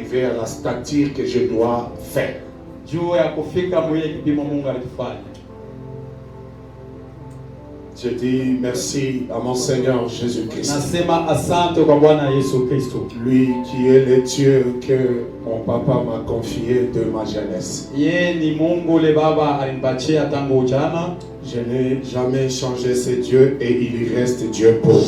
arriver à la stature que je dois faire. Je dis merci à mon Seigneur Jésus-Christ. Lui qui est le Dieu que mon papa m'a confié de ma jeunesse. Je n'ai jamais changé ce Dieu et il reste Dieu pour moi.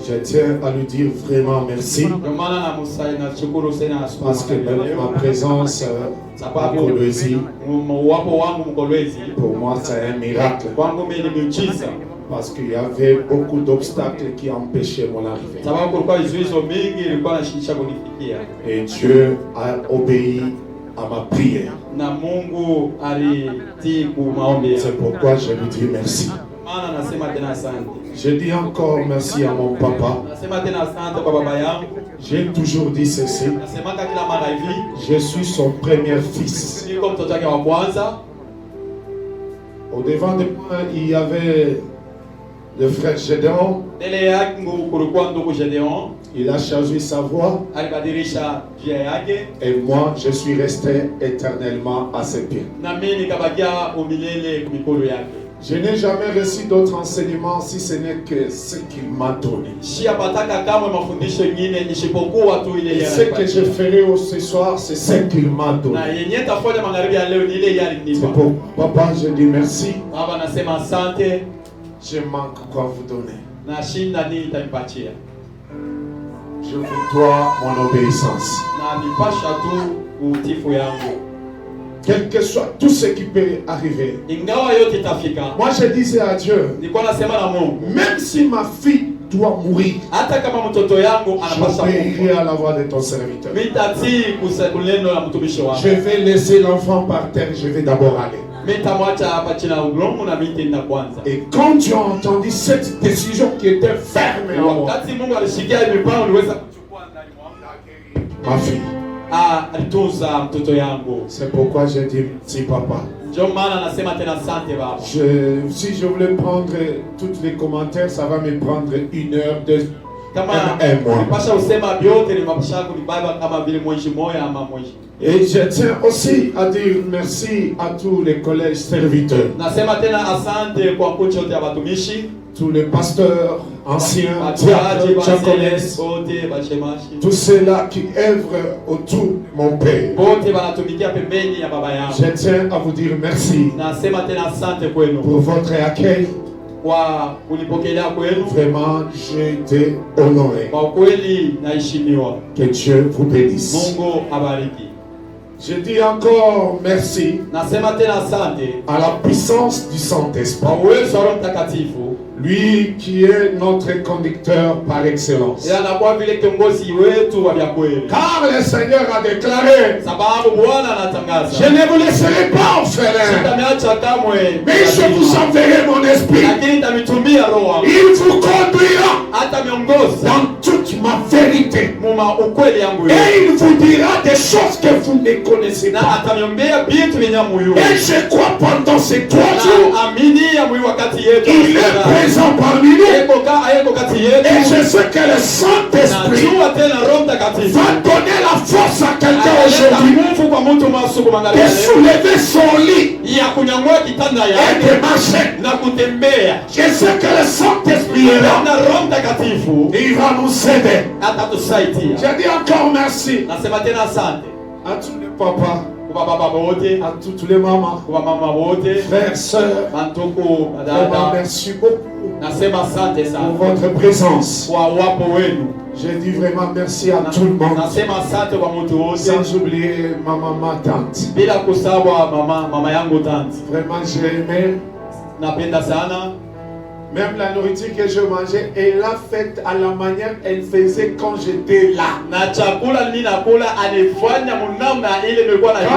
Je tiens à lui dire vraiment merci. Parce que ma présence à Kolwezi, pour moi c'est un miracle. Parce qu'il y avait beaucoup d'obstacles qui empêchaient mon arrivée. Et Dieu a obéi à ma prière. C'est pourquoi je lui dis merci. Je dis encore merci à mon papa. J'ai toujours dit ceci. Je suis son premier fils. Au devant de moi, il y avait le frère Gédéon. Il a changé sa voix. Et moi, je suis resté éternellement à ses pieds. Je n'ai jamais reçu d'autres enseignements si ce n'est que ce qu'il m'a donné. Et ce que je ferai ce soir, c'est ce qu'il m'a donné. C'est pour papa, je dis merci. Je manque quoi vous donner. Je vous dois mon obéissance. Quel que soit tout ce qui peut arriver. Moi je disais à Dieu, même si ma fille doit mourir, j'obéirai à la voix de ton serviteur. Je vais laisser l'enfant par terre, je vais d'abord aller. Et quand tu as entendu cette décision qui était ferme en moi, ma fille, c'est pourquoi je dis merci papa. Si je voulais prendre tous les commentaires, ça va me prendre 1 heure, 2 heures. Et je tiens aussi à dire merci à tous les collèges serviteurs, tous les pasteurs, anciens, diaconnesses, tous ceux-là qui œuvrent autour de mon Père. Je tiens à vous dire merci pour votre accueil. Vraiment, j'ai été honoré. Que Dieu vous bénisse. Je dis encore merci à la puissance du Saint-Esprit. Lui qui est notre conducteur par excellence. Car le Seigneur a déclaré, je ne vous laisserai pas orphelins, mais je vous enverrai mon esprit. Il vous conduira dans toute ma vérité. Et il vous dira des choses que vous ne connaissez pas. Et je crois pendant ces 3 jours, il est présent parmi nous. Et je sais que le Saint-Esprit va donner la force à quelqu'un aujourd'hui de soulever son lit et de marcher. Je sais que le Saint-Esprit est là. Il va nous aider. Je dis encore merci à tous les papas, à toutes les mamans, frères, sœurs. Merci beaucoup pour votre présence. Je dis vraiment merci à tout le monde. Sans oublier ma maman tante. Vraiment j'ai aimé. Même la nourriture que je mangeais, elle l'a faite à la manière qu'elle faisait quand j'étais là. Quand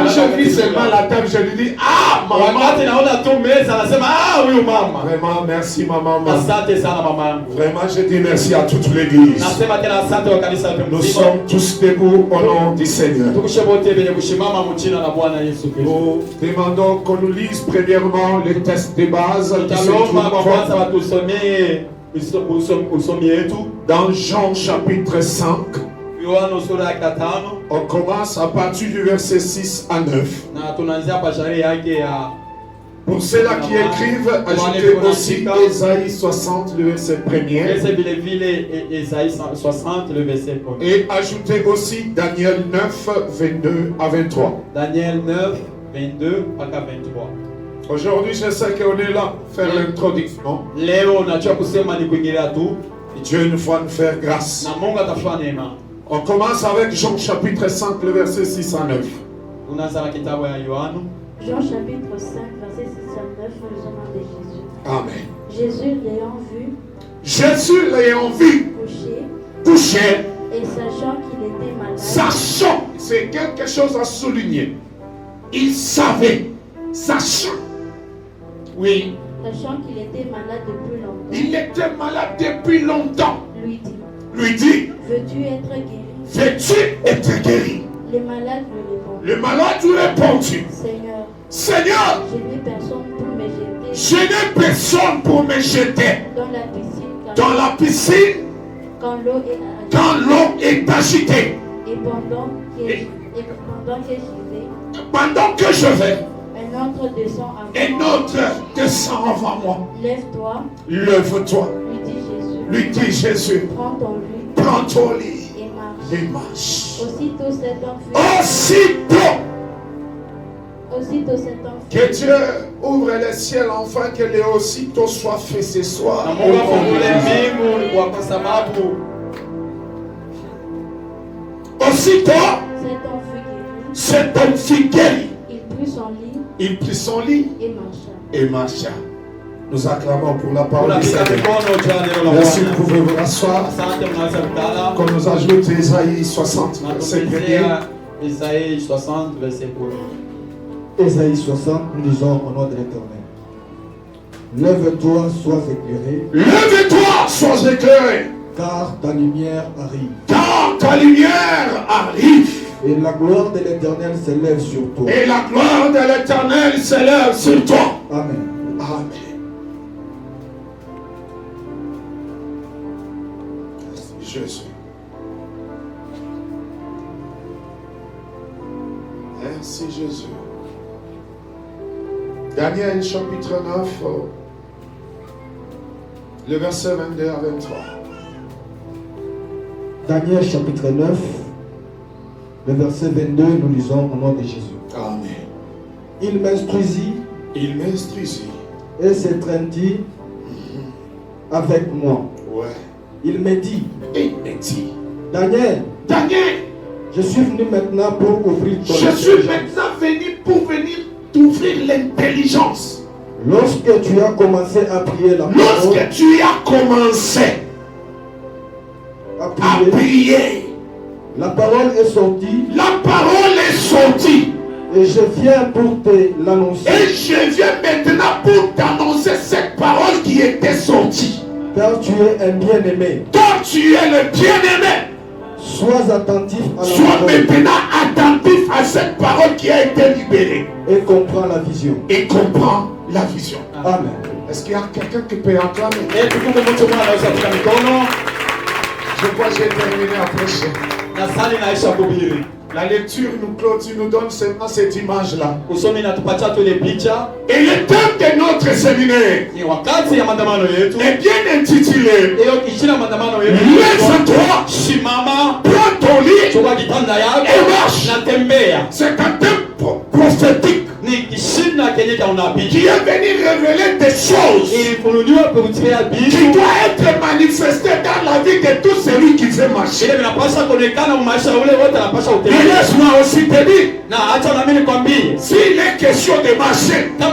je vis seulement la table, je lui dis, ah maman. Vraiment merci maman. Vraiment je dis merci à toute l'église. Nous sommes tous debout au nom du Seigneur. Nous demandons qu'on nous lise premièrement les tests de base. Dans Jean chapitre 5, on commence à partir du verset 6 à 9. Pour ceux-là qui écrivent, ajoutez aussi Ésaïe 60, le verset 1er. Et ajoutez aussi Daniel 9, 22 à 23. Daniel 9, 22 à 23. Aujourd'hui, je sais qu'on est là pour faire l'introduction. Et Dieu une fois nous faire grâce. On commence avec Jean chapitre 5, le verset 6 à 9. Jean chapitre 5, verset 6 à 9, le nom de Jésus. Amen. Jésus l'ayant vu couché, et sachant qu'il était malade. Sachant, c'est quelque chose à souligner. Il savait, sachant. Oui. Sachant qu'il était malade depuis longtemps. Il était malade depuis longtemps. Lui dit, veux-tu être guéri? Veux-tu être guéri? Les malades lui répondent. Le malade lui répondit, Seigneur, je n'ai personne pour me jeter. Je n'ai personne pour me jeter dans la piscine quand l'eau est agitée. Et pendant que je vais, un autre descend avant moi. Lève-toi. Lui dit Jésus. Prends ton lit et marche. Aussitôt cet homme que Dieu ouvre les ciels enfin que les aussitôt soit fait ce soir. Aussitôt cet homme fut guéri. Il prit son lit et marcha. Nous acclamons pour la parole du Seigneur. Merci, vous pouvez vous rasseoir. Qu'on nous ajoute Ésaïe 60, verset 1er. Ésaïe 60, verset 1er. Ésaïe 60, nous lisons au nom de l'Éternel. Lève-toi, sois éclairé. Lève-toi, sois éclairé. Car ta lumière arrive. Car ta lumière arrive. Et la gloire de l'Éternel s'élève sur toi. Et la gloire de l'Éternel s'élève sur toi. Amen. Amen. Jésus. Merci Jésus. Daniel chapitre 9, le verset 22 à 23. Daniel chapitre 9, le verset 22, nous lisons au nom de Jésus. Amen. Il m'instruisit. Et s'étreindit avec moi. Ouais. Il me dit. Daniel. Je suis venu maintenant pour ouvrir ton intelligence. Je suis maintenant venu pour t'ouvrir l'intelligence. Lorsque tu as commencé à prier la parole. Lorsque tu as commencé à prier. La parole est sortie. Et je viens pour te l'annoncer. Et je viens maintenant pour t'annoncer cette parole qui était sortie. Car tu es un bien-aimé. Car tu es le bien-aimé. Sois attentif à la parole. Sois maintenant attentif à cette parole qui a été libérée. Et comprends la vision. Amen. Est-ce qu'il y a quelqu'un qui peut acclamer? Je crois que j'ai terminé à prêcher. La lecture nous clôture, nous donne seulement cette image-là. Et le thème de notre séminaire est bien intitulé Lève-toi, prends ton lit et marche. C'est un thème prophétique qui est venu révéler des choses qui doivent être manifestées dans la vie de tout celui qui veut marcher. Et laisse-moi aussi te dire, s'il est question de marcher, là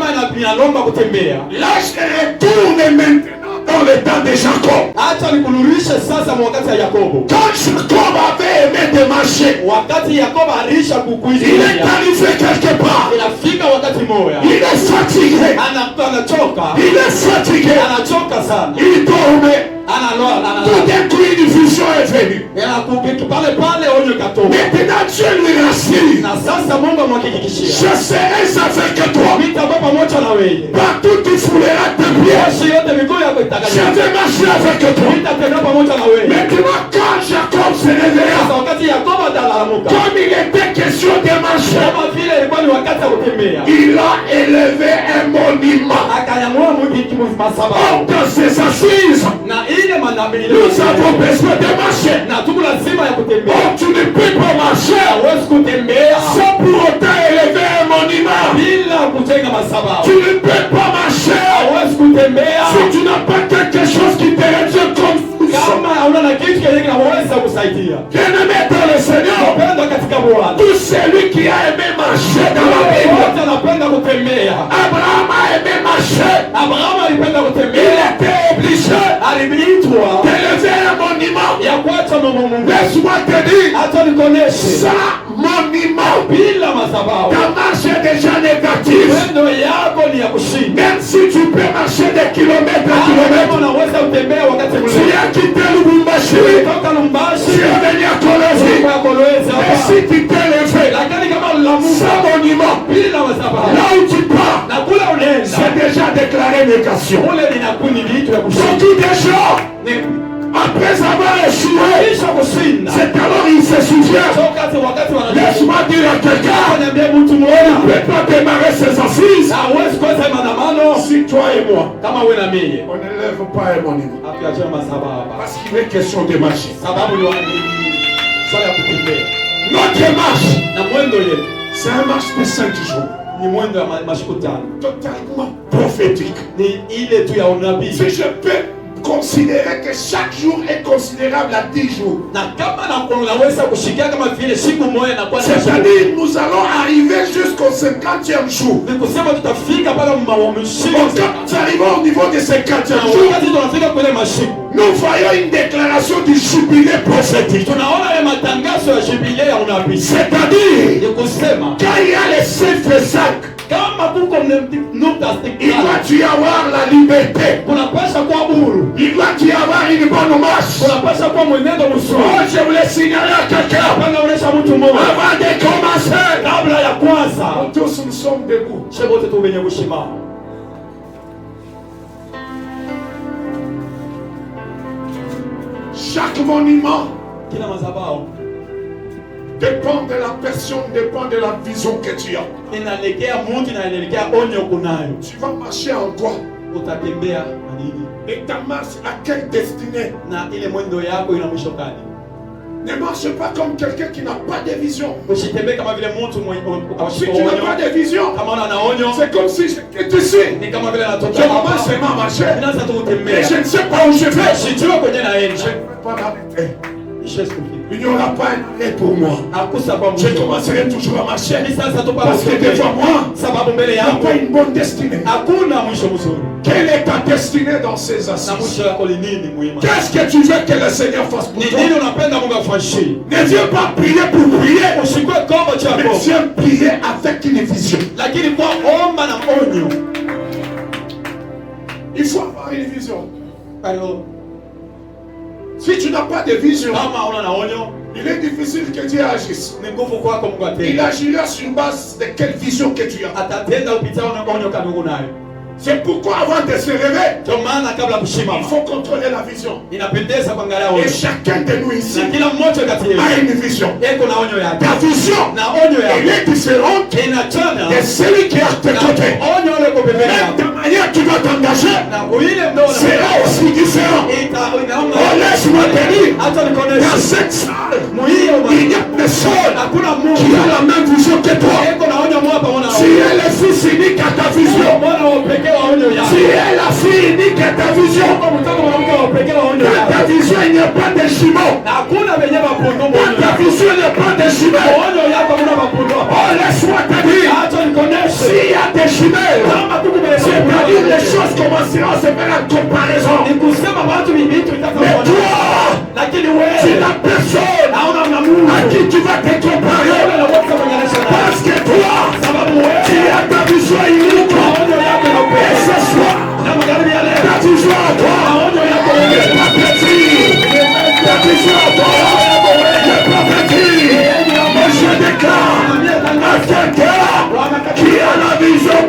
je retourne maintenant dans le temps de Jacob. Quand Jacob avait aimé de marcher, il est arrivé quelque part. Il est fatigué. Il dormait. Tout d'un coup, une vision est venue. Maintenant, Dieu lui rassure. Je serai avec toi. Partout tu fouleras tes pieds. Je vais marcher avec toi. Maintenant, quand Jacob se réveilla, comme il était question de marcher, il a élevé un monument. Dans ses assises, nous avons besoin de marcher. Tu ne peux pas marcher sans pour autant élever un monument. Tu ne peux pas marcher si tu n'as pas quelque chose qui te retient comme bien-aimé dans le Seigneur. Tout celui qui a aimé marcher dans la Bible, Abraham a aimé marcher. Il était obligé d'élever un monument. Laisse-moi te dire, ça monument, ta marche est déjà négative. Même si tu peux marcher des kilomètres et kilomètres, tu as quitté Lubumbashi, tu es venu à Kolwezi. Et si tu t'es levé, ça monument, là où tu pars, c'est déjà déclaré négation. Beaucoup de gens, après avoir échoué, c'est alors il se souvient. Laisse-moi dire à quelqu'un, on ne peut pas démarrer ses assises si toi et moi, on n'élève pas un monument. Parce qu'il est question de marcher. Notre marche, c'est un marche de 5 jours. Totalement prophétique. Si je peux considérer que chaque jour est considérable à 10 jours. C'est-à-dire nous allons arriver jusqu'au 50e jour. Quand nous arrivons au niveau du 50e jour, nous voyons une déclaration du jubilé prophétique. C'est-à-dire quand il y a les 7 et 5, il doit y avoir la liberté. Il doit y avoir une bonne marche. Oh, je voulais signaler à quelqu'un avant de commencer. Nous tous nous sommes debout. Chaque monument dépend de la personne, dépend de la vision que tu as. Tu vas marcher en quoi? Et ta marche à quelle destinée? Ne marche pas comme quelqu'un qui n'a pas de vision. Si tu n'as pas de vision, c'est comme si j'étais ici. Je commence seulement à marcher, mais je ne sais pas où je vais. Je ne peux pas m'arrêter. Il n'y aura pas un arrêt pour moi. Je commencerai toujours à marcher. Parce que devant moi, il n'y a pas une bonne destinée. Quelle est ta destinée dans ces assises? Qu'est-ce que tu veux que le Seigneur fasse pour toi? Ne viens pas prier pour prier, mais viens prier avec une vision. Il faut avoir une vision. Si tu n'as pas de vision, il est difficile que Dieu agisse. Il agira sur base de quelle vision que tu as. C'est pourquoi avant de se réveiller, il faut contrôler la vision. Et chacun de nous ici a une vision. Ta vision, elle est différente de celui qui est à tes côtés. Même ta manière tu vas t'engager sera aussi différente. Oh, laisse-moi te dire, dans cette salle, il y a personne qui a la même vision que toi. Tu es le fils unique à ta vision. Tu es la fille unique à ta vision. Dans ta vision, il n'y a pas de jumeaux. Dans ta vision, il n'y a pas de jumeaux. Oh, laisse-moi te dire, s'il y a des jumelles, c'est-à-dire les choses commenceront à se faire en comparaison. Mais toi, tu n'as personne à qui tu vas te comparer. Parce que toi, tu as ta vision unique. Et ce soir, ta vision à toi n'est pas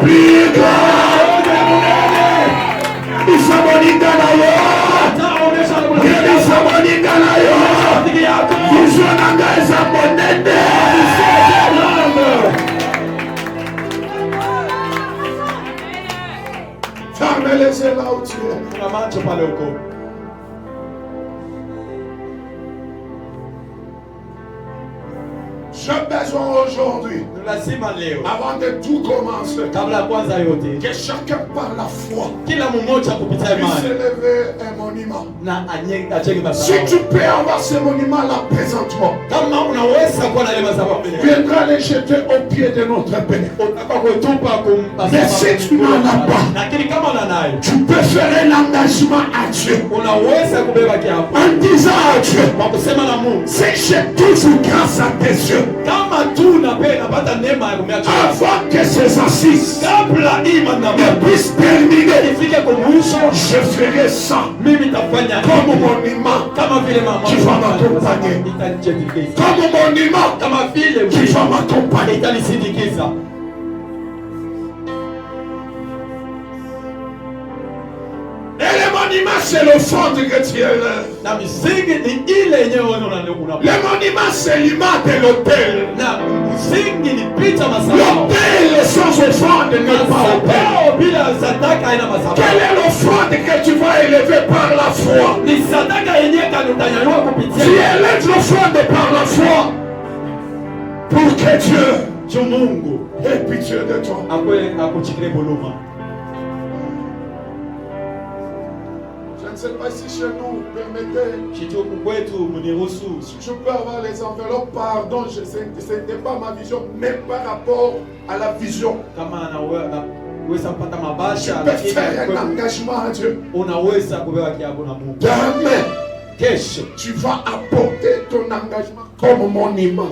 plus grand. Isa moninga na yo. Isa moninga na yo. Vision nanga eza monene. Ferme les yeux là où tu es. J'ai besoin aujourd'hui, avant de tout commencer, que chacun par la foi puisse élever un monument. Si tu peux avoir ce monument là présentement, viendra les jeter au pied de notre Père. Mais si tu n'en as pas, tu peux faire un engagement à Dieu en disant à Dieu, si j'ai toujours grâce à tes yeux, avant que ces assises ne puissent terminer, je ferai ça comme monument qui va m'accompagner, comme monument qui va m'accompagner. Et le monument, c'est le fond que tu élèves. Le monument, c'est l'image de l'autel. L'autel sans offrande n'est pas autel. Quelle est l'offrande que tu vas élever par la foi? Tu élèves l'offrande par la foi pour que Dieu ait pitié de toi. Je ne sais pas si chez nous, permettez, si je peux avoir les enveloppes, pardon, ce n'était pas ma vision, mais par rapport à la vision. Tu peux faire un engagement à Dieu. Demain, tu vas apporter ton engagement comme monument.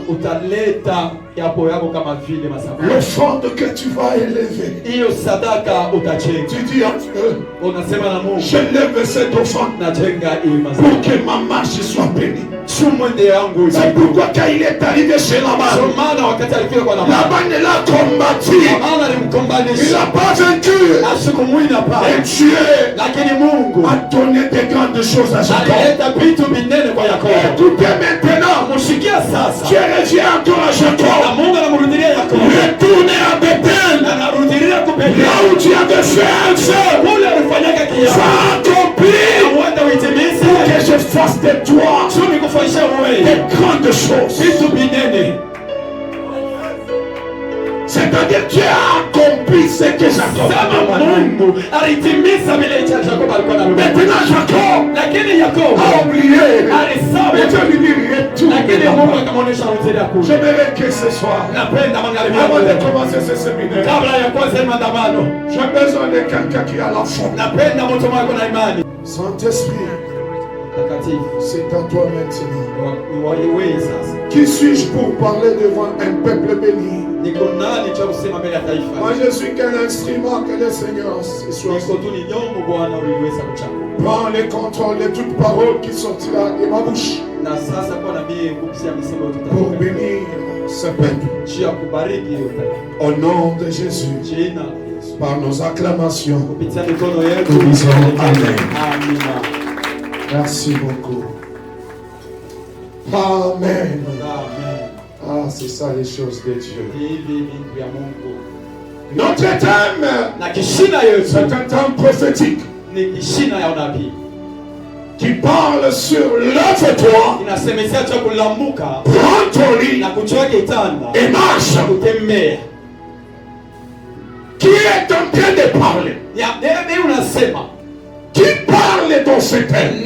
L'offrande que tu vas élever, tu dis à Dieu, j'élève cette offrande pour que ma marche soit bénie. C'est pourquoi quand il est arrivé chez Laban, Laban l'a combattu, il n'a pas vaincu. Et Dieu a donné des grandes choses à Jacob. Écoutez maintenant, Dieu revient encore à Jacob. Retournez à Bethel, là où tu avais fait un feu, va accomplir pour que je fasse de toi des grandes choses. C'est-à-dire Dieu a accompli ce que Jacob a demandé. Maintenant Jacob a oublié. Mais Dieu lui dit retourne. J'aimerais que ce soir, avant de commencer ce séminaire, j'ai besoin de quelqu'un qui a la foi. Saint-Esprit, c'est à toi maintenant. Qui suis-je pour parler devant un peuple béni? Moi je suis qu'un instrument que le Seigneur soit. Prends le contrôle de toute parole qui sortira de ma bouche pour bénir ce peuple. Au nom de Jésus, par nos acclamations, nous disons Amen. Merci beaucoup. Amen. Ah, c'est ça les choses de Dieu. Notre thème, c'est un thème prophétique qui parle sur lève-toi, prends ton lit et marche. Qui est en train de parler? Qui parle dans ce thème?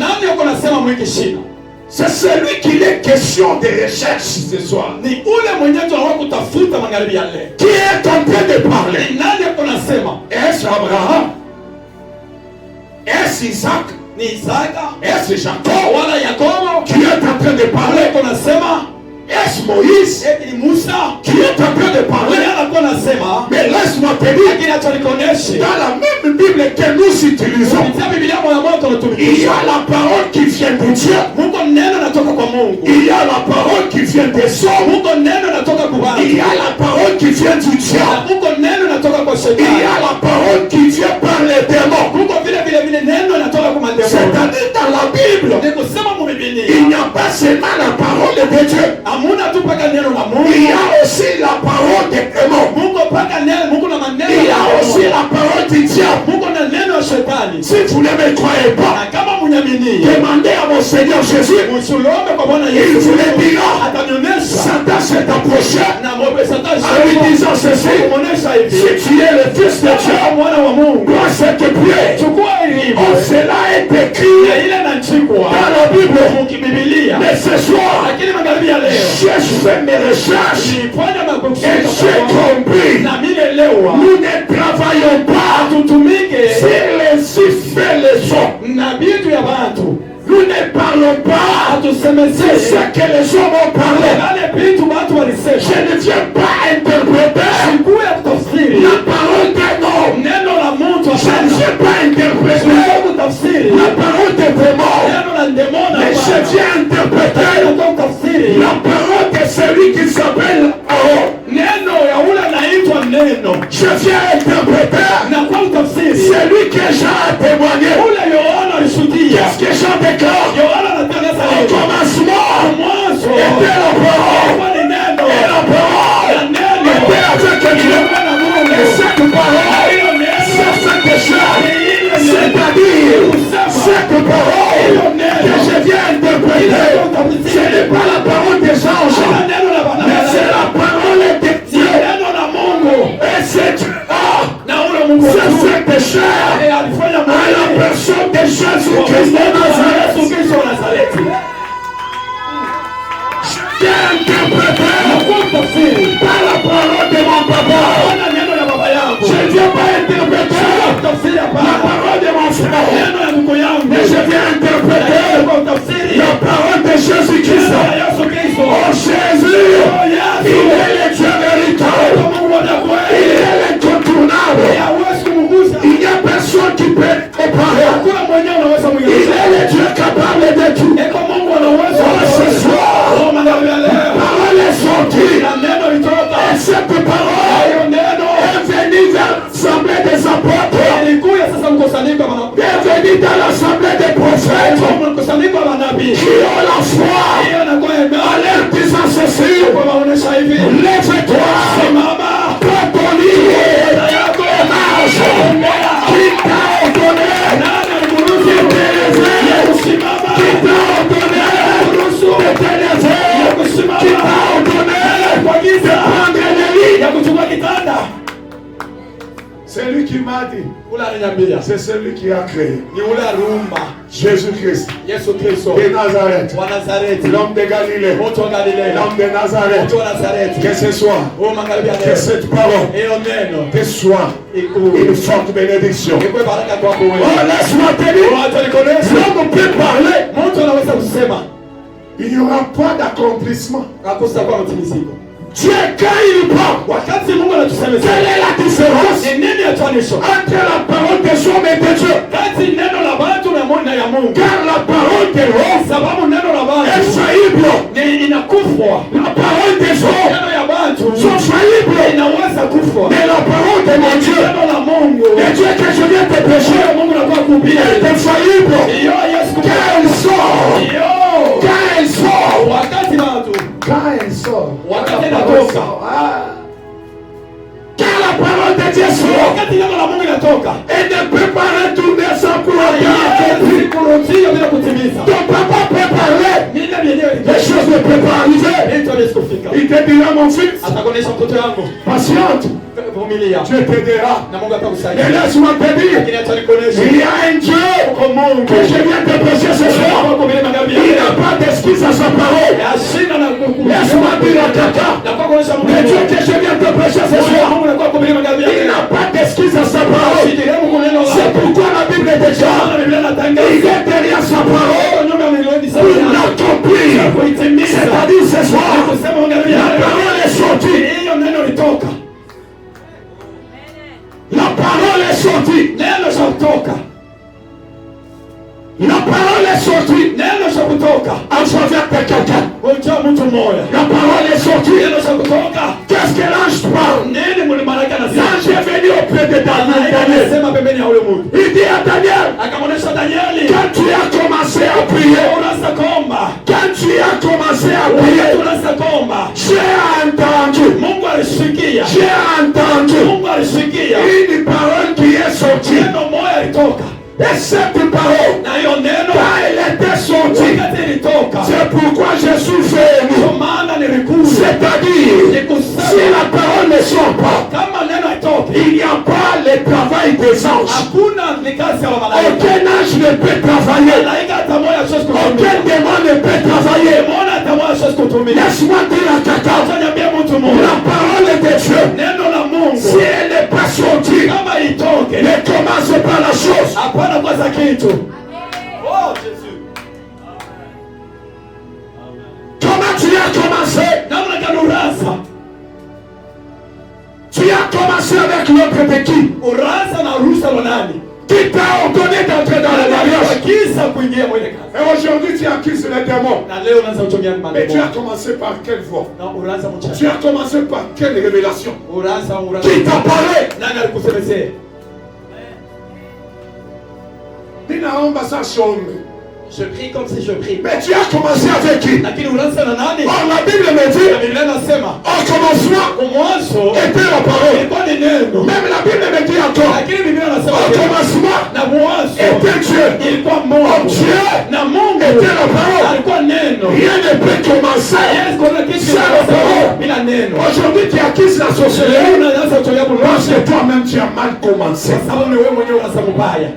C'est celui qui est question de recherche ce soir. Qui est en train de parler? Est-ce Abraham? Est-ce Isaac? Est-ce Jacob? Qui est en train de parler? Est-ce Moïse Eti ni Musa. qui est en train de parler? Anakuwa anasema. Mais laisse-moi te dire, Lakini acha nikuoneshe. dans la même Bible que nous utilisons, Kupitia Biblia moja moja il y tunatumikisha. a la parole qui vient de Dieu. Mungu neno natoka kwa Mungu. Il y a la parole qui vient des hommes. Mungu neno natoka kwa Baba. Il y a la parole qui vient du Na diable. Mungu neno natoka kwa Il y Shetani. a la parole qui vient par les démons. Mungu vile neno natoka kwa mademoni. C'est-à-dire dans la Bible, Ni kusema mu Biblia. il n'y a pas seulement la parole de Dieu. Hamuna tu paka neno la Mungu. Il y a aussi la parole des démons. Mungu paka neno, Mungu na maneno. Il y a aussi la parole du diable. Mungu na neno ya Shetani. Si vous ne me croyez pas, Na kama munyamini, demandez à mon Seigneur Jésus. msiombe kwa Bwana Il Yesu. vous le dira. Atanionyesha. Satan s'est approché Na mwobe Shetani. en lui disant ceci. Kumuonesha hivi. Si tu es le fils de Dieu, Kama mwana wa Mungu. dois cette prière. Chukua hili. Oh, cela est écrit Na ile inaandikwa dans la Bible. Kibibilia. Mais ce soir, Lakini magharibi ya leo. j'ai fait mes recherches Nilifanya et makusudi j'ai compris. na mimi elewa. Nous ne travaillons pas Tutumike sur les chiffres et les sons. na vitu ya watu. Nous ne parlons pas de Tusemeze ce que les hommes ont parlé. wale vitu watu walisema. Je ne viens pas interpréter Siku ya kutafsiri la parole d'un homme. neno la mtu Je ne hapana. viens pas interpréter Siku kutafsiri la parole des démons. neno la demona Mais je hapana. viens interpréter Neno kutafsiri la parole de celui qui s'appelle Aaron. neno ya ule anaitwa neno. Je viens interpréter Na kwa utafsiri celui que Jean a témoigné. ule Yohana alishuhudia. Qu'est-ce que Jean déclare? Yohana anatangaza Au neno. commencement Mwanzo était la parole. kwa ni neno. Et la parole Na neno était avec Dieu. ilikuwa na Mungu. Et cette parole, Hilo neno c'est cette chair. ni ile neno. C'est-à-dire, cette parole que je viens interpréter, ce n'est pas la parole des anges, Na neno la Bwana. mais c'est la parole de Dieu. Neno la Mungu. Et c'est Dieu-là, Na ule Mungu c'est wetu. cette chair Alifanya à la mwili. personne de Jésus-Christ de Yesu Nazareth. Kristo wa Nazareti. Je viens interpréter Kwa utafsiri par la parole de mon papa. Bwana neno la baba yangu. Je ne viens pas interpréter Utafsiri la hapana. parole de mon frère, Neno ya ndugu yangu. mais je viens interpréter Kwa utafsiri la parole de Jésus-Christ. neno ya Yesu Kristo. Oh Jésus, Oh Yesu. il est le Dieu véritable, Kwa Mungu wa il kweli. est l'incontournable. Hawezi kumgusa. Il n'y a personne qui peut comparer. Hakuna mwenyewe unaweza Il mwingine. est le Dieu capable de tout. Eko Mungu anaweza. Oh, ce soir, Oh magharibi ya leo. parole est sortie. Na neno litoka. Et cette parole Hiyo neno est venue vers l'assemblée des apôtres, ilikuja sasa mkusanyiko wa manabii. est venue dans l'assemblée des prophètes Mkusanyiko wa manabii. qui ont la foi Hiyo inakuwa en leur disant ceci. kwa maonesha hivi. Lève-toi, Simama. prends ton lit Yako. et marche. Qui t'a ordonné Nani alikuruhusu? de te lever? Kusimama. Qui t'a ordonné de te lever? Kusimama. Qui t'a ordonné de Kuagiza. prendre le lit? Ya kuchukua kitanda. C'est lui qui m'a dit. Ule aliniambia. C'est celui qui a créé. Ni ule rumba. Jésus-Christ Yesu Kristo. de Nazareth. Wa Nazareti. L'homme de Galilée. Mtu wa Galilea. L'homme de Nazareth. Mtu wa Nazareti. Que ce soit. Oh magharibi ya Que leo. cette parole Hiyo neno. te soit une forte bénédiction. Ikuwe baraka kwako wewe. Oh, laisse-moi te dire. Wacha nikuoneshe. L'homme peut parler. Mtu anaweza kusema. Il n'y aura pas d'accomplissement. Hakusa kwa mtimiziko. Dieu, quand il parle, Wakati Mungu anatusemeza. quelle est la différence Ni nini ya tuanisho? entre la parole des hommes et de Dieu? Kati neno la watu na Mungu na ya Mungu. Car la parole des hommes Sababu neno la est watu faillible. ni inakufwa. La parole des hommes Neno ya watu sont faillibles. inaweza kufwa. Mais la parole de mon Dieu, Neno la Mungu. le Dieu que je viens te prêcher, Kwa Mungu anakuwa kuhubiri. est infaillible. Iyo Yesu Quand elle sort, Iyo. quand elle sort, Wakati watu. quand elle sort, Wakati inatoka. quand la parole de Dieu sort, Wakati neno la Mungu inatoka. elle ne peut pas retourner sans couronne. Haiwezi kurudia bila kutimiza. Ton papa peut parler, Nini vyenyewe les choses ne peuvent pas arriver. vitu hawezi kufika. Il te dira, mon fils, Atakuonesha mtoto yangu. patiente, Vumilia. Dieu t'aidera. Na Mungu Et atakusaidia. laisse-moi te dire, Lakini acha nikuoneshe. il y a un Dieu Kwa Mungu. que je viens te prêcher ce soir. Kwa vile magharibi ya Il leo. n'a pas d'excuse à sa parole. Ashina na Laisse-moi dire à quelqu'un, na kwa kuonesha Mungu. le Dieu que je viens te prêcher ce soir, Mungu na kwa vile magharibi ya il leo. n'a pas d'excuse à sa parole. Sidiremu kuneno la. C'est pourquoi la Bible est déjà, Maana Biblia il inatangaza. est derrière sa parole Kwa nyuma ya milioni pour 70. l'accomplir. Kuitimiza. C'est-à-dire ce soir, La parole est sortie. Neno cha kutoka. En faveur de quelqu'un. Kwa mtu mmoja. La parole est sortie. Neno cha kutoka. Qu'est-ce que l'ange parle? Nini mlimalaka anasema? L'ange est venu auprès de Daniel. Anasema pembeni ya yule mtu. Il dit à Daniel, Akamwonyesha Danieli. quand tu as commencé à prier, Unaanza kuomba. quand tu as commencé à prier, Unaanza kuomba. j'ai entendu, Mungu alisikia. j'ai entendu Mungu alisikia. une parole qui est sortie. Neno moja litoka. Et cette parole, Na hiyo neno quand elle était sortie, wakati ilitoka. c'est pourquoi je suis venu. Kwa maana nilikuja. C'est-à-dire, si la parole ne sort pas, Kama neno haitoki. il n'y a pas le travail des anges. Hakuna kazi ya malaika. Aucun ange ne peut travailler. Malaika hata moja hawezi kutumika. Aucun démon ne peut travailler. Demoni hata moja hawezi kutumika. Laisse-moi dire à quelqu'un, Acha niambie mtu la mmoja. parole de Dieu, Neno la Mungu. si elle n'est pas sortie, Kama itoke. ne commence pas la chose. Hapana kwanza kitu. Oh Jésus. Comment tu as commencé? Namna gani uranza? Tu as commencé avec l'autre de qui? Uranza na ruhusa la nani? Qui t'a ordonné d'entrer dans le mariage? Kisa kuingia mwenye kazi. Et aujourd'hui, tu accuses les démons. Na leo unaanza kutumia Mais maneno. tu as commencé par quelle voie? Na uranza Tu mchana. as commencé par quelle révélation? Uranza. Qui t'a parlé? Nani alikusemezea? Ninaomba ça sombe. Je prie comme si je prie. Mais tu as commencé avec qui? Lakini uranza na nani? Or la Bible me Na dit, Biblia inasema au commencement kwa mwanzo était la parole. ilikuwa ni neno. Même la Bible me dit encore, Lakini Biblia inasema au commencement na mwanzo était Dieu. ilikuwa Oh Mungu. Dieu Na Mungu était la parole. alikuwa neno. Rien ne peut commencer. Yes, kuna kitu Sans la parole. bila neno. Aujourd'hui, tu accuses la Leo sorcellerie unaanza kutoka parce bulongo. que toi-même tu as mal commencé. Sababu ni wewe mwenyewe unaanza mbaya.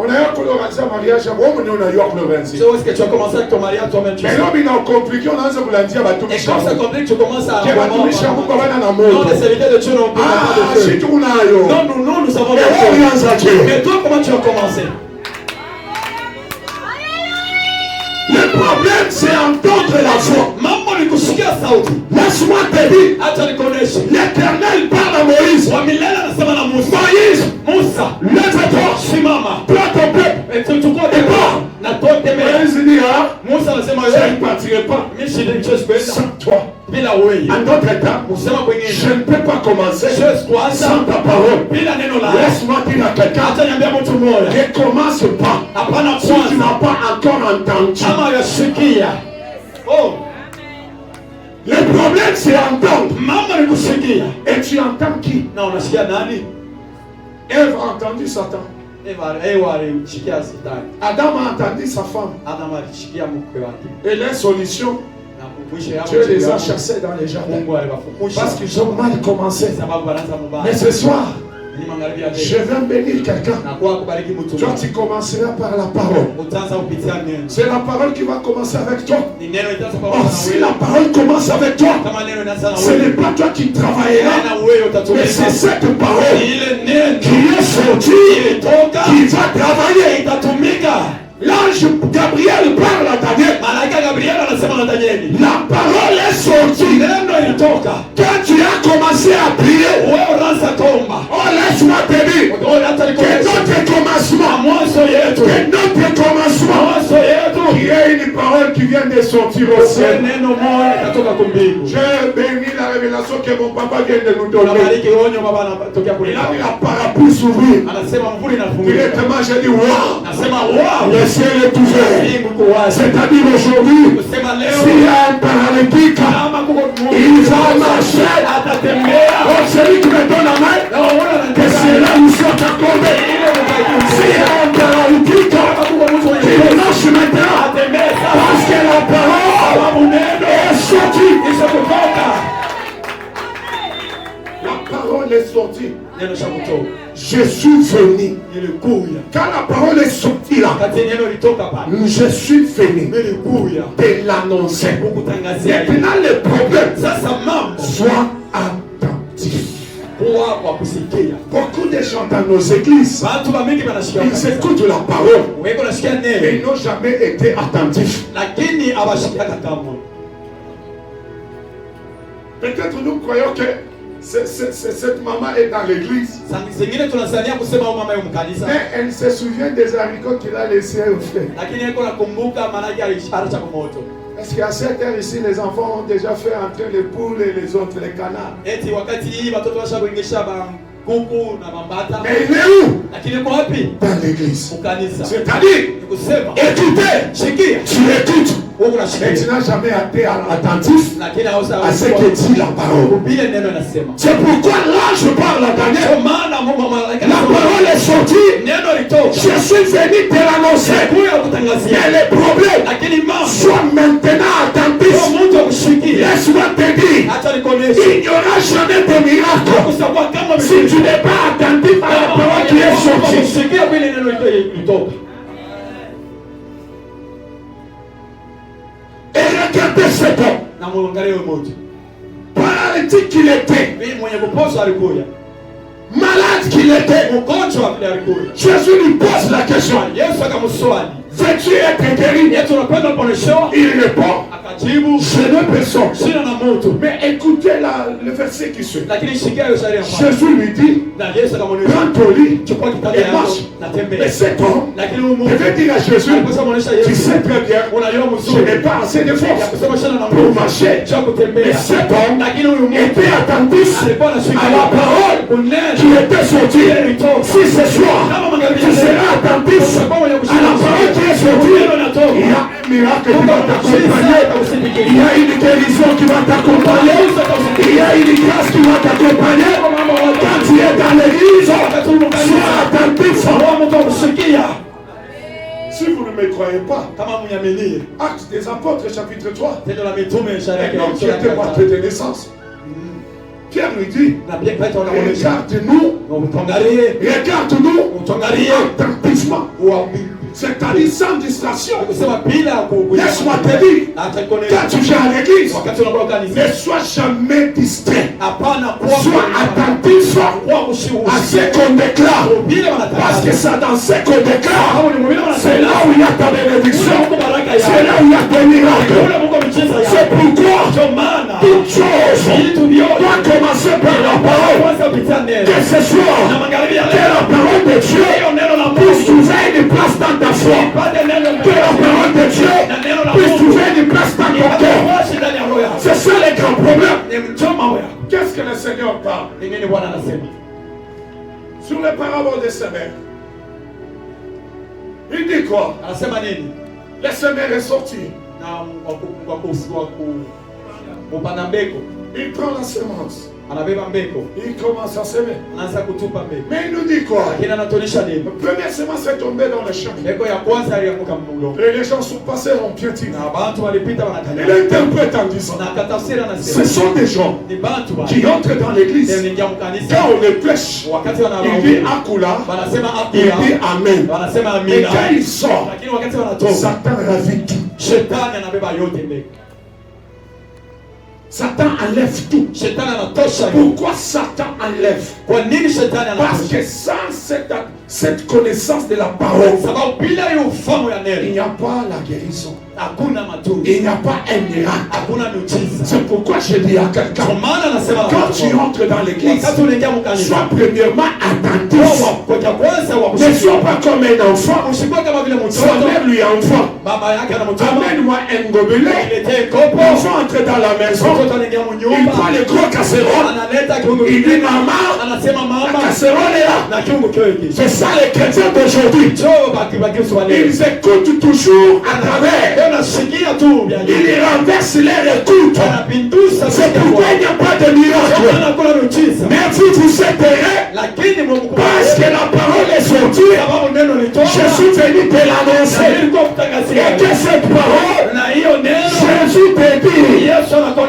On a eu un mariage, on a eu un So est-ce que tu as commencé avec ton mariage toi-même? mais là, il a compliqué, on a dit à tout Et comme ça complique, tu commences à non, les serviteurs de Dieu n'ont pas ah, de feu. si tu as Non, nous avons le feu. Mais toi, comment tu as commencé? le problème, c'est entendre la voix. Mambo ni kusikia sauti. Laisse-moi te dire, Acha nikuoneshe. l'Éternel parle à Moïse. Wa milele anasema na Musa. Moïse, Musa, lève-toi, simama. prends ton peuple. Et tuchukue tembea. Na tote tembea. Moïse dit, ah, Musa anasema je wewe ne partirai pas mimi siwezi kwenda sans toi. bila wewe. En d'autres temps, Usema je kwingine. ne peux pas commencer Siwezi kuanza sans ta parole. bila neno la. Laisse-moi dire à quelqu'un, Acha niambie mtu mmoja. ne commence pas Hapana si tu kwanza. n'as pas encore entendu. Kama yasikia. Oh, Le problème, c'est entendre. mama ni kusikia. Et tu entends qui? Na unasikia nani? Ève a entendu Satan. Ewa alisikia Shetani. Adam a entendu sa femme. Adam alisikia mke wake. Et leur solution, Na mwisho yao Dieu les a chassés dans les jardins. Mungu aliwafukusha. Parce qu'ils ont mal commencé. Sababu wanaanza mubaya. Mais ce soir, Ni magharibi ya je leo. vais bénir quelqu'un. Na kwa kubariki mtu. Toi, tu commenceras par la parole. Utaanza kupitia neno. C'est la parole qui va commencer avec toi. Ni neno itaanza kwa Or, si la parole commence avec toi, kama neno inaanza na ce wewe. n'est pas toi qui travailleras, Na wewe mais utatumika. c'est cette parole Ile neno qui est sortie, ilitoka qui va travailler. itatumika. L'ange Gabriel parle à Daniel. Malaika Gabriel anasema na Danieli. La parole est sortie. Neno ilitoka. Quand tu as commencé à prier, Wewe unaanza kuomba. oh, laisse-moi te dire Hata que nikuoneshe. notre commencement, Mwanzo yetu. que notre commencement, Mwanzo yetu. il y a une parole qui vient de sortir au Sio ciel. neno moja itatoka kumbingu. J'ai béni la révélation que mon papa vient de nous donner. Unabariki onyo baba anatokea kule. Il a vu la parapluie s'ouvrir. Anasema mvuli inafunguka. Directement, j'ai dit, waouh, Anasema wow. le ciel est ouvert. Mbingu iko wazi. C'est-à-dire aujourd'hui, Kusema s'il y leo a un paralytique, kama kuko il va marcher. atatembea. Oh, celui qui me donne la main, Na unaona que cela nous soit accordé. S'il y a un paralytique, qu'il marche maintenant. atembea Parce que la parole sababu neno est sortie. ishakutoka. La parole est sortie. Neno shakutoka. Je suis venu. Nilikuya. Quand la parole est sortie là, Kati neno litoka pale. je suis venu Nilikuya. de l'annoncer. Kukutangazia. Maintenant, le problème, Sasa mambo sois attentif. kuwa kwa kusikia. Beaucoup de gens dans nos églises, Watu wa mingi wanashikia ils kanisa. écoutent la parole, Weko nasikia mais neno. ils n'ont jamais été attentifs. Lakini hawashikiaka kamwe. Peut-être nous croyons que Cette maman est dans l'église. Mais elle se souvient des haricots qu'il a laissés au feu. Est-ce qu'à cette heure ici, les enfants ont déjà fait entrer les poules et les autres, les canards? Mais il est où? Dans l'église. C'est-à-dire, écoutez, tu écoutes. Et tu n'as jamais été attentif à ce que dit la parole. C'est pourquoi là je parle la dernière. La parole est sortie. Je suis venu te l'annoncer. Mais le problème, sois maintenant attentif. Laisse-moi te dire, il n'y aura jamais de miracle si tu n'es pas attentif à la parole qui est sortie. Et regardez cet homme. Paralytique qu'il était. Malade qu'il était. Jésus lui pose la question. Veux-tu être guéri? Il répond, je ne personne. Mais écoutez le verset qui suit. Jésus lui dit, prends ton lit et marche. Mais cet homme devait dire à Jésus, tu sais très bien, je n'ai pas assez de force pour marcher. Mais cet homme était attentif à la parole qui était sortie. Si ce soir, tu seras attentif à la parole qui est sortie, il y a un miracle qui va t'accompagner. Il y a une guérison qui va t'accompagner. Il y a une grâce qui va t'accompagner. Quand tu es dans l'église, sois attentif. Si vous ne me croyez pas, Actes des Apôtres, chapitre 3, un homme qui était mort de naissance. Pierre lui dit, regarde-nous attentivement. C'est-à-dire sans distraction. Laisse-moi te dire, quand tu viens à l'église, ne sois jamais distrait. Sois attentif à ce qu'on déclare. Parce que ça, dans ce qu'on déclare, c'est là où il y a ta bénédiction. C'est là où il y a tes miracles. C'est pourquoi toute chose doit commencer par la parole. Que ce soit que la parole de Dieu puisse trouver une place dans ta foi. Que la parole de Dieu puisse trouver une place dans ton cœur. C'est ça le grand problème. Qu'est-ce que le Seigneur parle? Sur les paraboles des semeurs. Il dit quoi? Le semeur est sorti. Il prend la semence. Il commence à semer. Mais il nous dit quoi? La première semence est tombée dans le champ. Et les gens sont passés en piétinant. Il interprète en disant, ce sont des gens qui entrent dans l'église. Quand on les flèche, il dit Akula, il dit Amen. Et quand il sort, Satan ravit tout. Satan enlève tout. Pourquoi Satan enlève? Parce que sans cette connaissance de la parole, il n'y a pas la guérison. Il n'y a pas un miracle. C'est pourquoi je dis à quelqu'un, quand tu entres dans l'église, sois premièrement attentif. Ne sois pas comme un enfant. Sois même lui enfant. Amène-moi un gobelet. L'enfant entre dans la maison. Il prend le gros casserole. Il dit maman, la casserole est là. C'est ça les chrétiens d'aujourd'hui. Ils écoutent toujours à travers. Il renverse les écoutes. C'est pourquoi il n'y a pas de miracle. Mais vous serez, parce que la parole est sortie. Je suis venu te l'annoncer. Et que cette parole, Jésus te dit, lève-toi, prends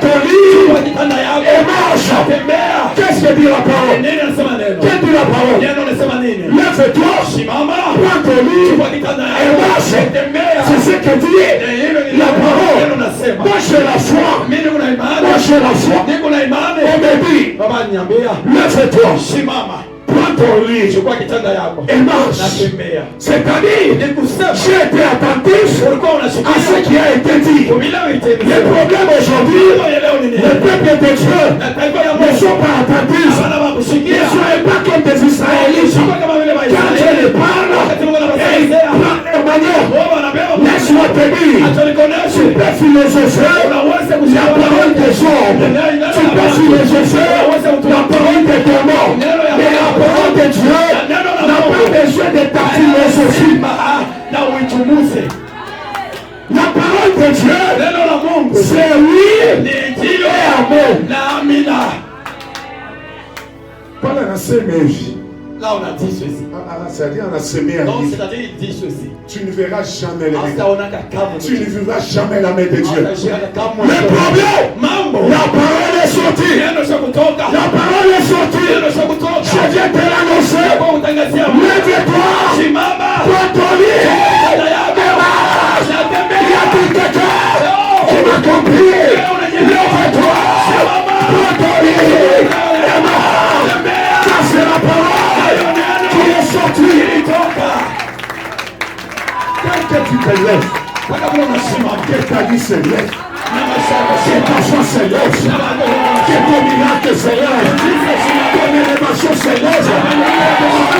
ton livre et marche. Qu'est-ce que dit la parole? Qu'est-ce que dit la parole? Lève-toi, prends ton livre et marche. C'est ce que dit la parole. Moi j'ai la foi. Moi j'ai la foi. On me dit, lève-toi, prends ton lit chukua kitanda yako et marche. na tembea. C'est-à-dire, Ni kusema j'ai été attentif ulikuwa à unasikia ce qui a été dit. bila Les uitendea. problèmes aujourd'hui, Leo ni nini? le peuple de Dieu Na taifa ya ne Mungu sont pas attentifs. hapana Ils ne wakusikia. sont pas comme des Israélites. Sio kama vile Quand Dieu Waisraeli. les parle, Wakati Mungu et ils anawaelezea, prennent leur manière. wao wanabeba Laisse-moi te dire, atolikoneshe. tu peux philosopher Unaweza la kusema parole des hommes. Tu peux philosopher la parole des démons. Mais la parole de Dieu n'a pas besoin de ta philosophie. na uitumuze. La parole de Dieu, Neno la Mungu c'est oui ni ndio et amen. na amina. Paul a semé. Là on a dit ceci. C'est-à-dire on a semé un Donc livre. c'est-à-dire il dit ceci. Tu ne verras jamais les Hata miracles. onaka kama Tu ne vivras jamais la main de Dieu. Hata kama Le problème, mambo la parole est sortie. neno cha kutoka. La parole est sortie. Neno cha kutoka. Je viens te l'annoncer. Kwa kutangazia Lève-toi. simama. Prends ton lit. Dada yako Et marche. natembea. Il y a quelqu'un qui m'a compris. Lève-toi. Prends ton lit. Et marche. Ça c'est la parole qui est sortie. Tel que tu te lèves, que ta vie se lève, que ta foi se lève, que ton miracle se lève, ton élévation se lève.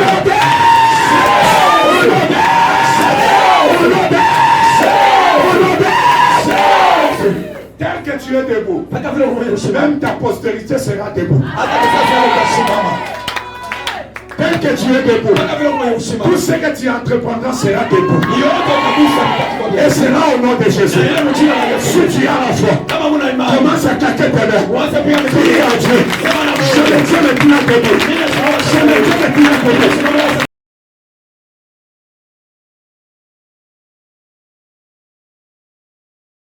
Tel que tu es debout, même ta postérité sera debout. Tel que tu es debout, tout ce que tu entreprendras sera debout. Et sera au nom de Jésus. Si tu as la foi,